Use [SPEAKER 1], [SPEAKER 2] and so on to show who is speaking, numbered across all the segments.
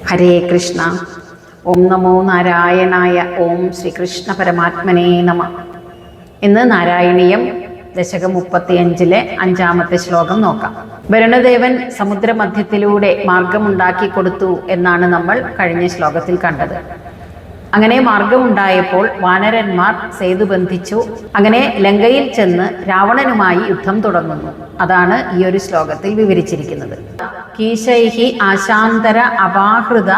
[SPEAKER 1] ഹരേ കൃഷ്ണ. ഓം നമോ നാരായണായ. ഓം ശ്രീകൃഷ്ണ പരമാത്മനേ നമ. ഇന്ന് നാരായണീയം ദശകം 35 5-ാമത്തെ ശ്ലോകം നോക്കാം. വരുണദേവൻ സമുദ്രമധ്യത്തിലൂടെ മാർഗമുണ്ടാക്കി കൊടുത്തു എന്നാണ് നമ്മൾ കഴിഞ്ഞ ശ്ലോകത്തിൽ കണ്ടത്. അങ്ങനെ മാർഗമുണ്ടായപ്പോൾ വാനരന്മാർ സേതു ബന്ധിച്ചു. അങ്ങനെ ലങ്കയിൽ ചെന്ന് രാവണനുമായി യുദ്ധം തുടങ്ങുന്നു. അതാണ് ഈ ഒരു ശ്ലോകത്തിൽ വിവരിച്ചിരിക്കുന്നത്. കീശൈഹി ആശാന്തര അപാഹൃത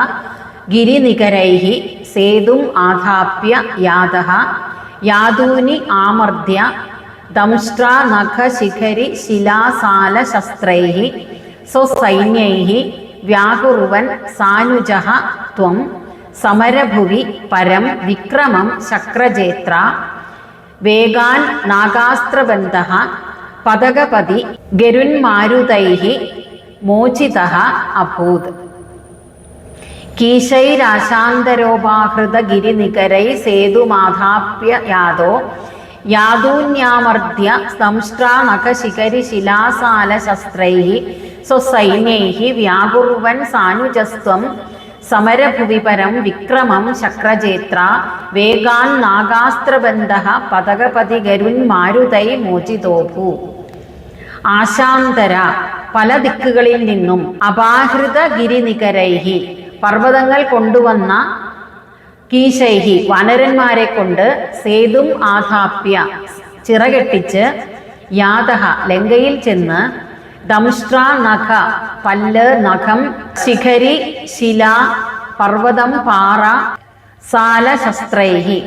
[SPEAKER 1] ഗിരിനികരൈഹി സേതും ആധാപ്യ യാതഃ യാദൂനി ആമർദ്യ ദംഷ്ട്രാ നഖ ശിഖരി ശിലാസാല ശസ്ത്രൈഹി സ്വസൈന്യൈഹി വ്യാകുറുവൻ സാനുജഃ ത്വം സമരഭുവി പരം വിക്രമം ശക്രജേത്ര വേഗാൻ നാഗാസ്ത്രബന്ധഃ പതകപതി ഗരുന്മാരുതൈഹി മോചിതഃ അഭൂത്. കീശൈരാശാന്തരോപാഹൃത ഗിരിനികരൈ സേതുമാധാപ്യ യാദോ യാദൂന്യാമർദ്യ സംഷ്ട്രാ നഖശിഖരി ശിലാസാല ശസ്ത്രൈഹി സ്വസൈന്യൈഹി വ്യാകുറുവൻ സാനുജസ്ത്വം സമരഭുവിപരം വിക്രമം ശക്രജേത്ര വേഗാൻ നാഗാസ്ത്രബന്ധഃ പതകപതി ഗരുന്മാരുതൈ മോചിതോഭൂ. ആശാന്തര പല ദിക്കുകളിൽ നിന്നും അപാഹൃത ഗിരിനികരൈഹി പർവ്വതങ്ങൾ കൊണ്ടുവന്ന കീശൈഹി വാനരന്മാരെ കൊണ്ട് സേതും ആധാപ്യ ചിറകെട്ടിച്ച് യാതഃ ലങ്കയിൽ ചെന്ന് ദംഷ്ട്രാ നഖ പല്ല് നഖം ശിഖരി ശില പർവ്വതം പാറ സാല ശസ്ത്രൈഹി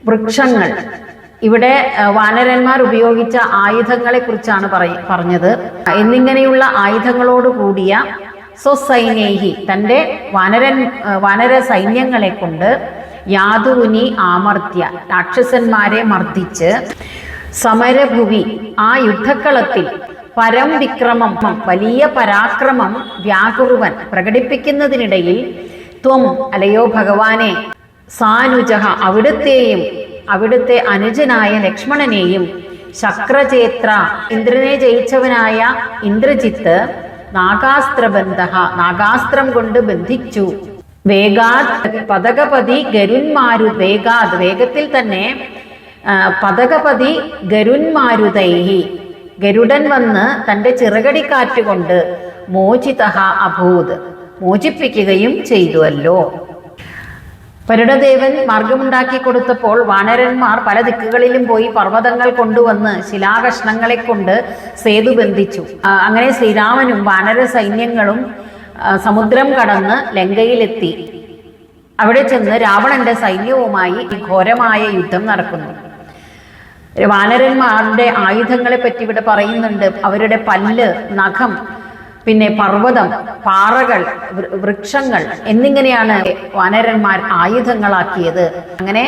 [SPEAKER 1] വൃക്ഷങ്ങൾ. ഇവിടെ വാനരന്മാർ ഉപയോഗിച്ച ആയുധങ്ങളെ കുറിച്ചാണ് പറഞ്ഞത്. എന്നിങ്ങനെയുള്ള ആയുധങ്ങളോട് കൂടിയ സ്വസൈന്യൈഹി തൻ്റെ വാനര സൈന്യങ്ങളെ കൊണ്ട് യാദൂനി ആമർദ്യ രാക്ഷസന്മാരെ മർദ്ദിച്ച് സമരഭുവി ആ യുദ്ധക്കളത്തിൽ പരം വിക്രമം വലിയ പരാക്രമം വ്യാകുറുവൻ പ്രകടിപ്പിക്കുന്നതിനിടയിൽ ത്വം അലയോ ഭഗവാനെ സാനുജഃ അവിടുത്തെയും അവിടുത്തെ അനുജനായ ലക്ഷ്മണനെയും ശക്രചേത്ര ഇന്ദ്രനെ ജയിച്ചവനായ ഇന്ദ്രജിത്ത് നാഗാസ്ത്രബന്ധഃ നാഗാസ്ത്രം കൊണ്ട് ബന്ധിച്ചു. വേഗാത് പതകപതി ഗരുന്മാരു വേഗാത് വേഗത്തിൽ തന്നെ പതകപതി ഗരുന്മാരുതൈഹി ഗരുഡൻ വന്ന് തൻ്റെ ചിറകടിക്കാറ്റുകൊണ്ട് മോചിതഃ അഭൂത് മോചിപ്പിക്കുകയും ചെയ്തുവല്ലോ. വരുണദേവൻ മാർഗമുണ്ടാക്കി കൊടുത്തപ്പോൾ വാനരന്മാർ പല ദിക്കുകളിലും പോയി പർവ്വതങ്ങൾ കൊണ്ടുവന്ന് ശിലാകഷ്ണങ്ങളെ കൊണ്ട് സേതു ബന്ധിച്ചു. അങ്ങനെ ശ്രീരാമനും വാനര സൈന്യങ്ങളും സമുദ്രം കടന്ന് ലങ്കയിലെത്തി. അവിടെ ചെന്ന് രാവണന്റെ സൈന്യവുമായി ഘോരമായ യുദ്ധം നടക്കുന്നു. വാനരന്മാരുടെ ആയുധങ്ങളെ പറ്റി ഇവിടെ പറയുന്നുണ്ട്. അവരുടെ പല്ല്, നഖം, പിന്നെ പർവ്വതം, പാറകൾ, വൃക്ഷങ്ങൾ എന്നിങ്ങനെയാണ് വാനരന്മാർ ആയുധങ്ങളാക്കിയത്. അങ്ങനെ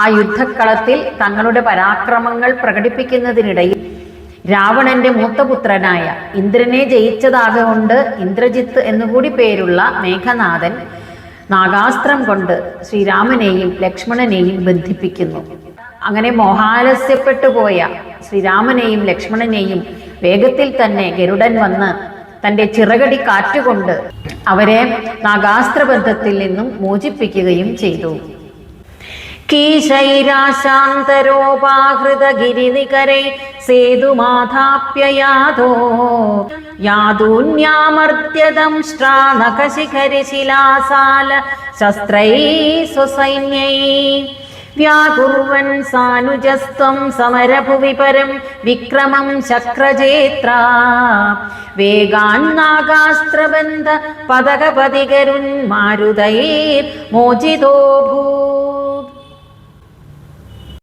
[SPEAKER 1] ആ യുദ്ധക്കളത്തിൽ തങ്ങളുടെ പരാക്രമങ്ങൾ പ്രകടിപ്പിക്കുന്നതിനിടയിൽ രാവണന്റെ മൂത്തപുത്രനായ ഇന്ദ്രനെ ജയിച്ചതാകൊണ്ട് ഇന്ദ്രജിത്ത് എന്നുകൂടി പേരുള്ള മേഘനാഥൻ നാഗാസ്ത്രം കൊണ്ട് ശ്രീരാമനെയും ലക്ഷ്മണനെയും ബന്ധിപ്പിക്കുന്നു. അങ്ങനെ മോഹാലസ്യപ്പെട്ടു പോയ ശ്രീരാമനെയും ലക്ഷ്മണനെയും വേഗത്തിൽ തന്നെ ഗരുഡൻ വന്ന് തൻ്റെ ചിറകടി കാറ്റുകൊണ്ട് അവരെ നാഗാസ്ത്രബന്ധത്തിൽ നിന്നും മോചിപ്പിക്കുകയും ചെയ്തു. കീശൈരാശാന്തരോപാഹൃത ഗിരിനികരൈ സേതുമാധാപ്യ യാദോ യാദൂന്യാമർദ്യ ദംഷ്ട്രാ നഖശിഖരി ശിലാസാല ശസ്ത്രൈ സ്വസൈന്യൈ വ്യാകുർവൻ സാനുജസ്ത്വം സമരഭുവി പരം വിക്രമം ശക്രജേത്ര വേഗാൻ നാഗാസ്ത്രബന്ധ പതകപതി ഗരുന്മാരുതൈർ മോചിതോഭൂ.